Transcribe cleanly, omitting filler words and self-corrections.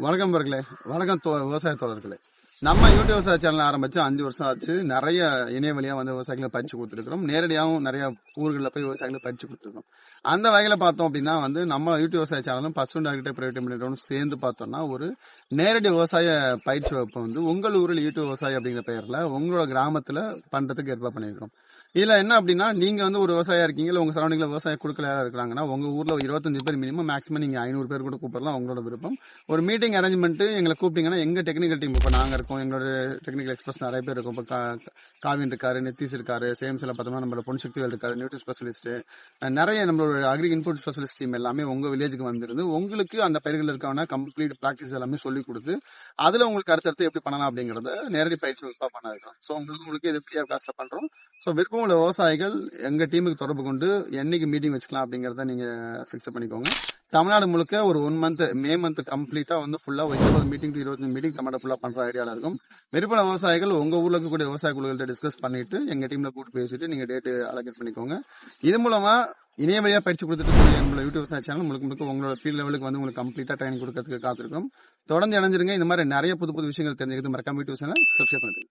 வணக்கம் பர்களே, வணக்கம் விவசாய தோழர்களே. நம்ம யூடியூப் விவசாய சேனல் ஆரம்பிச்சு 5 வருஷம் ஆச்சு. நிறைய இணைய வழியா வந்து விவசாயிகளை பயிற்சி கொடுத்துருக்கோம். நேரடியாகவும் நிறைய ஊர்களில் போய் விவசாயிகளை பயிற்சி கொடுத்துருக்கோம். அந்த வகையில பார்த்தோம் அப்படின்னா வந்து நம்ம யூடியூப் விவசாய சேனலும் பசுண்டு அக்ரிடெக் பிரைவேட் லிமிடெடும் சேர்ந்து பார்த்தோம்னா ஒரு நேரடி விவசாய பயிற்சி வகுப்பு வந்து உங்கள் ஊரில் யூடியூப் விவசாயி அப்படிங்கிற பெயர்ல உங்களோட கிராமத்துல பண்றதுக்கு ஏற்பாடு பண்ணியிருக்கோம். இதுல என்ன அப்படின்னா, நீங்க வந்து ஒரு விவசாயியா இருக்கீங்க, இல்ல உங்க சரௌண்டிங்ல விவசாய குழுக்கள் யாராவது இருக்கிறாங்கன்னா உங்க ஊர்ல 25 பேர் மினிமம், மேக்ஸிமம் நீங்க 500 பேர் கூட கூப்பிடலாம், உங்களோட விருப்பம். ஒரு மீட்டிங் அரேஞ்ச்மெண்ட் எங்களை கூப்பிட்டீங்கன்னா எங்க டெக்னிக்கல் டீம், இப்ப நாங்க இருக்கோம், எங்களோட டெக்னிக்கல் எக்ஸ்பர்ட்ஸ் நிறைய பேர் இருக்கும். இப்ப காவின் இருக்காரு, நிதிஷ் இருக்காரு, சேம்ஸ்ல பார்த்தோம்னா நம்மளோட பொன்சக்திவேல் இருக்காரு, நியூட்ரி ஸ்பெஷலிஸ்ட், நிறைய நம்மளோட அக்ரி இன்புட் ஸ்பெஷலிஸ்ட் டீம் எல்லாமே உங்க வில்லேஜுக்கு வந்திருந்து உங்களுக்கு அந்த பயிர்கள் இருக்கான கம்ப்ளீட் பிராக்டிஸ் எல்லாமே சொல்லி கொடுத்து அதுல உங்களுக்கு அடுத்தடுத்து எப்படி பண்ணலாம் அப்படிங்கறத நேரடி பயிற்சி வகுப்பா பண்ண இருக்கோம். ஸோ உங்களுக்கு இது ஃப்ரீ ஆஃப் காஸ்ட்ல பண்றோம். ஸோ விருப்பம் உள்ள விவசாயிகள் எங்க டீமுக்கு தொடர்பு கொண்டு என்னைக்கு மீட்டிங் வச்சுக்கலாம் அப்படிங்கறத நீங்க பிக்ஸ் பண்ணிக்கோங்க. தமிழ்நாடு முழுக்க ஒரு 1 மந்த், மே மந்த் கம்ப்ளீட்டா வந்து ஃபுல்லா ஒரு 20 மீட்டிங் டு 25 மீட்டிங் தமிழ்நாடு ஃபுல்லா பண்ற ஐடியால இருக்கும். விருப்பம் விவசாயிகள் உங்க ஊர்ல இருக்கக்கூடிய விவசாய குழுக்கள்கிட்ட டிஸ்கஸ் பண்ணிட்டு எங்க டீம்ல கூட்டு பேசிட்டு நீங்க டேட் அலோகேட் பண்ணிக்கோங்க. இது மூலமா இணைய வழியா பயிற்சி கொடுத்துட்டு நம்மளோட யூடியூப் விவசாய சேனல் முழுக்க உங்களோட ஃபீல்ட் லெவலுக்கு வந்து உங்களுக்கு கம்ப்ளீட்டா ட்ரைனிங் கொடுக்கறதுக்கு காத்திருக்கும். தொடர்ந்து இணைஞ்சிருங்க. இந்த மாதிரி நிறைய புது புது விஷயங்கள் தெரிஞ்சுக்கிறது மறக்காம யூடியூப் சேனல் சப்ஸ்கிரைப் பண்ணுங்க.